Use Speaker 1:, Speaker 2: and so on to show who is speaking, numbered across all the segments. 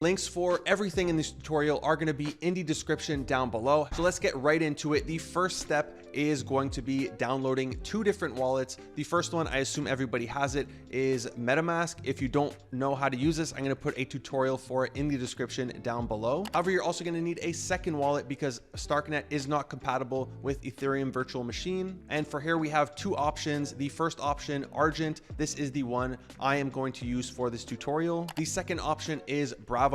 Speaker 1: Links for everything in this tutorial are going to be in the description down below. So let's get right into it. The first step is going to be downloading two different wallets. The first one, I assume everybody has it, is MetaMask. If you don't know how to use this, I'm going to put a tutorial for it in the description down below. However, you're also going to need a second wallet because StarkNet is not compatible with Ethereum virtual machine. And for here, we have two options. The first option, Argent. This is the one I am going to use for this tutorial. The second option is Bravo.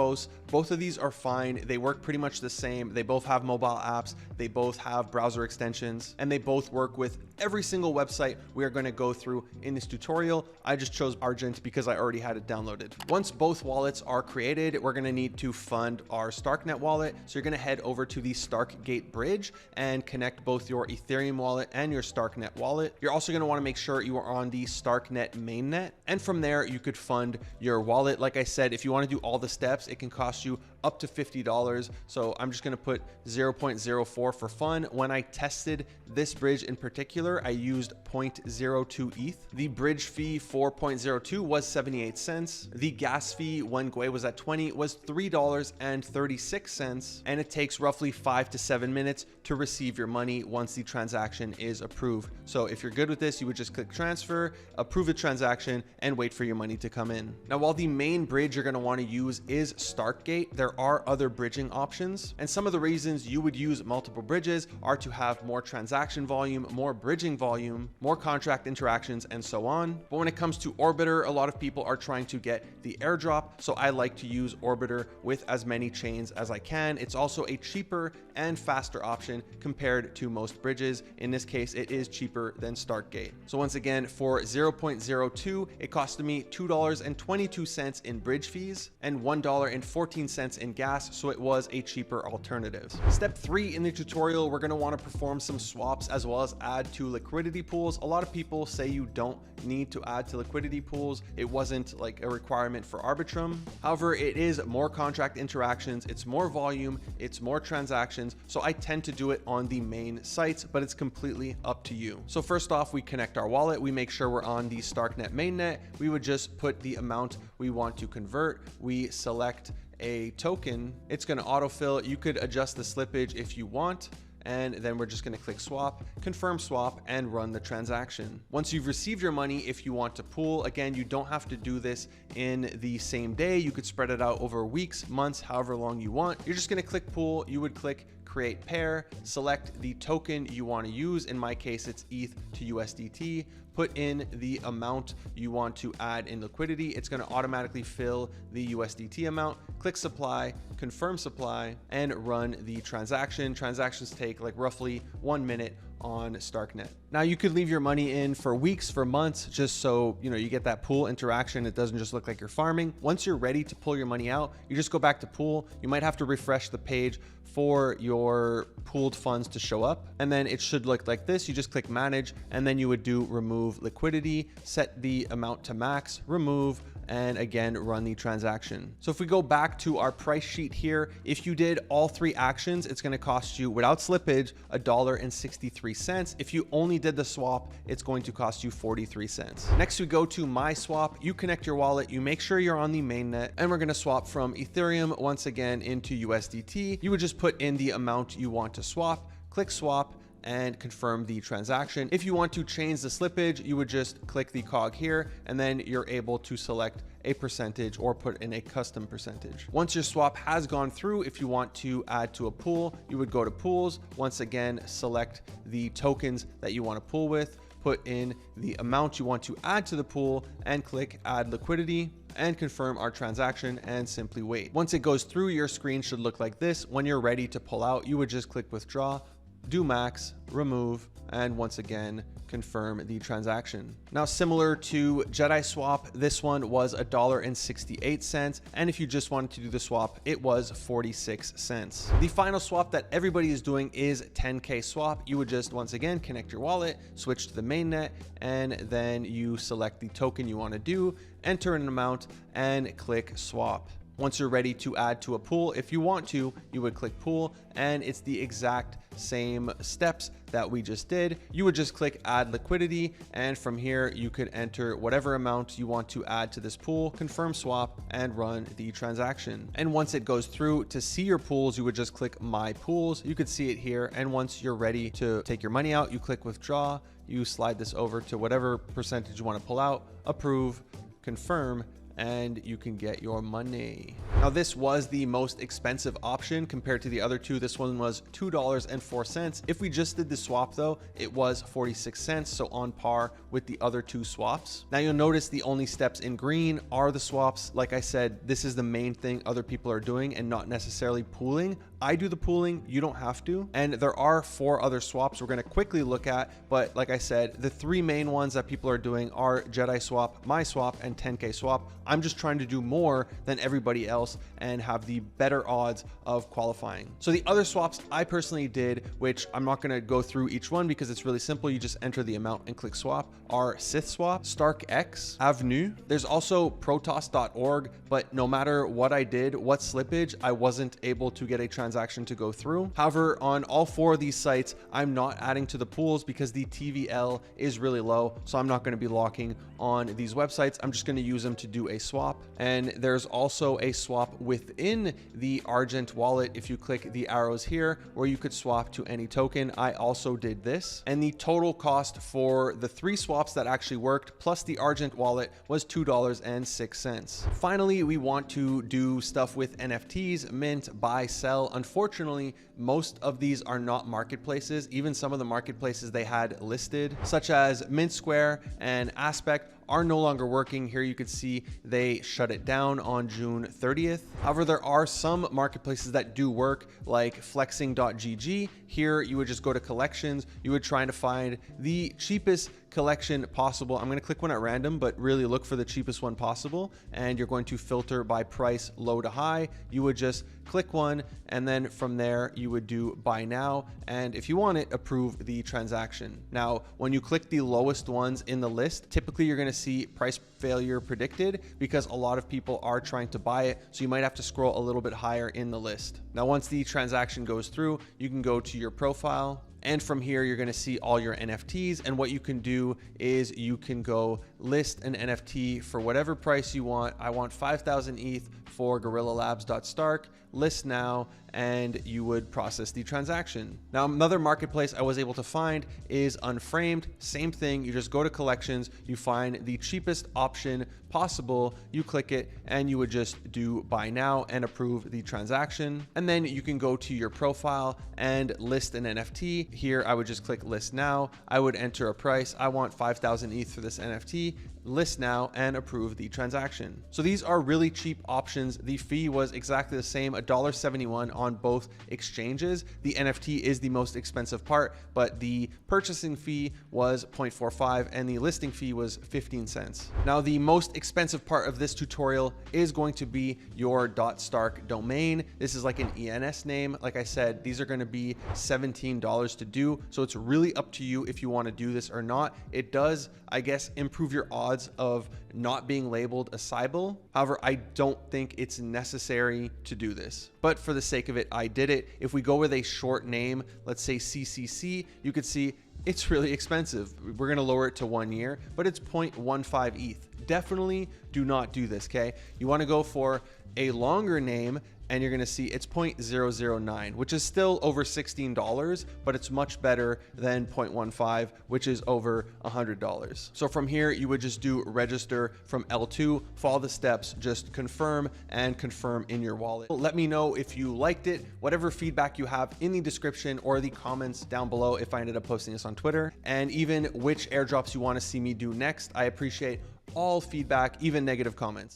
Speaker 1: Both of these are fine. They work pretty much the same. They both have mobile apps. They both have browser extensions, and they both work with every single website we are going to go through in this tutorial. I just chose Argent because I already had it downloaded. Once both wallets are created, we're going to need to fund our StarkNet wallet. So you're going to head over to the Starkgate bridge and connect both your Ethereum wallet and your StarkNet wallet. You're also going to want to make sure you are on the StarkNet mainnet. And from there, you could fund your wallet. Like I said, if you want to do all the steps, it can cost you up to $50. So I'm just going to put 0.04 for fun. When I tested this bridge in particular, I used 0.02 ETH. The bridge fee for 0.02 was 78 cents. The gas fee when Gwei was at 20 was $3.36. And it takes roughly 5 to 7 minutes to receive your money once the transaction is approved. So if you're good with this, you would just click transfer, approve the transaction, and wait for your money to come in. Now, while the main bridge you're going to want to use is Starkgate, there are other bridging options. And some of the reasons you would use multiple bridges are to have more transaction volume, more bridging volume, more contract interactions, and so on. But when it comes to Orbiter, a lot of people are trying to get the airdrop. So I like to use Orbiter with as many chains as I can. It's also a cheaper and faster option compared to most bridges. In this case, it is cheaper than Starkgate. So once again, for 0.02, it costed me $2.22 in bridge fees and $1.14 in gas, so it was a cheaper alternative. Step 3 in the tutorial, we're going to want to perform some swaps as well as add to liquidity pools. A lot of people say you don't need to add to liquidity pools. It wasn't like a requirement for Arbitrum. However, it is more contract interactions, it's more volume, it's more transactions. So I tend to do it on the main sites, but it's completely up to you. So first off, we connect our wallet. We make sure we're on the StarkNet mainnet. We would just put the amount we want to convert. We select a token. It's going to autofill. You could adjust the slippage if you want. And then we're just going to click swap, confirm swap, and run the transaction. Once you've received your money, if you want to pool, again, you don't have to do this in the same day. You could spread it out over weeks, months, however long you want. You're just going to click pool. You would click create pair, select the token you want to use. In my case, it's ETH to USDT. Put in the amount you want to add in liquidity. It's going to automatically fill the USDT amount. Click supply, confirm supply, and run the transaction. Transactions take like roughly 1 minute on StarkNet. Now you could leave your money in for weeks, for months, just so you get that pool interaction. It doesn't just look like you're farming. Once you're ready to pull your money out, you just go back to pool. You might have to refresh the page for your pooled funds to show up, and then it should look like this. You just click manage, and then you would do remove liquidity, set the amount to max, remove, and again run the transaction. So if we go back to our price sheet here, if you did all 3 actions, it's going to cost you, without slippage, $1.63. If you only did the swap, it's going to cost you 43 cents. Next, we go to my swap. You connect your wallet, you make sure you're on the mainnet, and we're going to swap from Ethereum once again into USDT. You would just put in the amount you want to swap, click swap, and confirm the transaction. If you want to change the slippage, you would just click the cog here, and then you're able to select a percentage or put in a custom percentage. Once your swap has gone through, if you want to add to a pool, you would go to pools. Once again, select the tokens that you want to pool with, put in the amount you want to add to the pool, and click add liquidity, and confirm our transaction, and simply wait. Once it goes through, your screen should look like this. When you're ready to pull out, you would just click withdraw, do max, remove, and once again, confirm the transaction. Now, similar to Jedi Swap, this one was $1.68. And if you just wanted to do the swap, it was 46 cents. The final swap that everybody is doing is 10K swap. You would just, once again, connect your wallet, switch to the mainnet, and then you select the token you want to do, enter an amount, and click swap. Once you're ready to add to a pool, if you want to, you would click pool, and it's the exact same steps that we just did. You would just click add liquidity, and from here you could enter whatever amount you want to add to this pool, confirm swap, and run the transaction. And once it goes through, to see your pools, you would just click my pools. You could see it here, and once you're ready to take your money out, you click withdraw, you slide this over to whatever percentage you want to pull out, approve, confirm, and you can get your money. Now, this was the most expensive option compared to the other two. This one was $2.04. If we just did the swap though, it was 46 cents, so on par with the other two swaps. Now you'll notice the only steps in green are the swaps. Like I said, this is the main thing other people are doing and not necessarily pooling. I do the pooling, you don't have to. And there are 4 other swaps we're going to quickly look at, but like I said, the 3 main ones that people are doing are Jedi swap, my swap, and 10K swap. I'm just trying to do more than everybody else and have the better odds of qualifying. So the other swaps I personally did, which I'm not going to go through each one because it's really simple, you just enter the amount and click swap, are Sith swap, StarkX, Avenue. There's also protoss.org, but no matter what I did, what slippage, I wasn't able to get a transaction to go through. However, on all 4 of these sites, I'm not adding to the pools because the TVL is really low, so I'm not going to be locking on these websites. I'm just going to use them to do a swap. And there's also a swap within the Argent wallet if you click the arrows here, where you could swap to any token. I also did this, and the total cost for the 3 swaps that actually worked plus the Argent wallet was $2.06. Finally, we want to do stuff with NFTs, mint, buy, sell. Unfortunately, most of these are not marketplaces. Even some of the marketplaces they had listed, such as Mint Square and Aspect, are no longer working. Here you could see they shut it down on June 30th. However, there are some marketplaces that do work, like flexing.gg. Here you would just go to collections, you would try to find the cheapest collection possible. I'm going to click one at random, but really look for the cheapest one possible, and you're going to filter by price low to high. You would just click one, and then from there you would do buy now, and if you want it, approve the transaction. Now, when you click the lowest ones in the list, typically you're going to see price failure predicted because a lot of people are trying to buy it, so you might have to scroll a little bit higher in the list. Now, once the transaction goes through, you can go to your profile, and from here you're going to see all your NFTs, and what you can do is you can go list an NFT for whatever price you want. I want 5,000 ETH for gorillalabs.stark, list now, and you would process the transaction. Now, another marketplace I was able to find is Unframed. Same thing, you just go to collections, you find the cheapest option possible, you click it, and you would just do buy now and approve the transaction. And then you can go to your profile and list an NFT. Here I would just click list now. I would enter a price. I want 5,000 ETH for this NFT. List now and approve the transaction. So these are really cheap options. The fee was exactly the same, $1.71 on both exchanges. The NFT is the most expensive part, but the purchasing fee was 0.45 and the listing fee was 15 cents. Now, the most expensive part of this tutorial is going to be your .stark domain. This is like an ENS name. Like I said, these are going to be $17 to do. So it's really up to you if you want to do this or not. It does, I guess, improve your odds of not being labeled a Cybele. However, I don't think it's necessary to do this, but for the sake of it, I did it. If we go with a short name, let's say CCC, you could see it's really expensive. We're going to lower it to 1 year, but it's 0.15 ETH. Definitely do not do this. Okay. You want to go for a longer name, and you're going to see it's 0.009, which is still over $16, but it's much better than 0.15, which is over $100. So from here, you would just do register from L2, follow the steps, just confirm and confirm in your wallet. Let me know if you liked it, whatever feedback you have in the description or the comments down below if I ended up posting this on Twitter, and even which airdrops you want to see me do next. I appreciate all feedback, even negative comments.